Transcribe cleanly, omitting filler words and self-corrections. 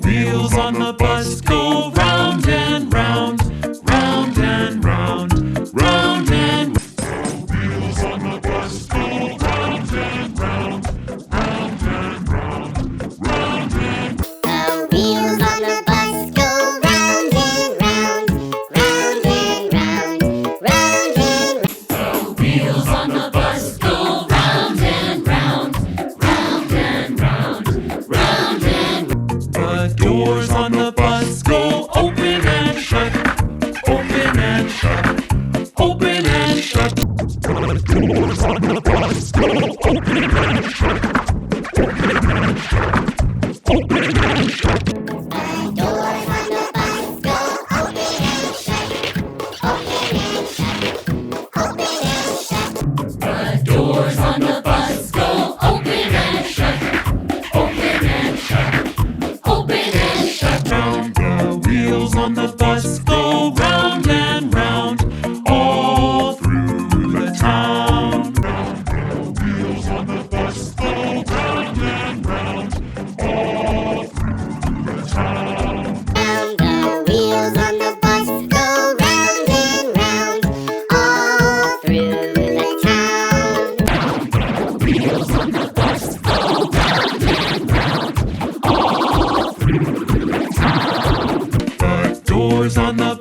wheels on the bus go round and round, round and round, round and round. The wheels on the bus go round and round, round and round, round and round. The wheels on the bus go round and round, round and round, round and round. The wheels on the bus go round and round, round and round, round and round. The doors on the bus go open and shut, open and shut, open and shut. The doors on the bus go open and shut, open and shut, open and shut. The doors on the bus go open and shut, open and shut, open and shut. The doors on the bus go open and shut, open and shut, open and shut. Round the wheels on the bus go round and round, all through the town. Round the wheels on the bus go round and round, all through the town. Round the wheels on the bus go round and round, all through the town. Round the wheels on the bus go round and round, all through the town. The doors on the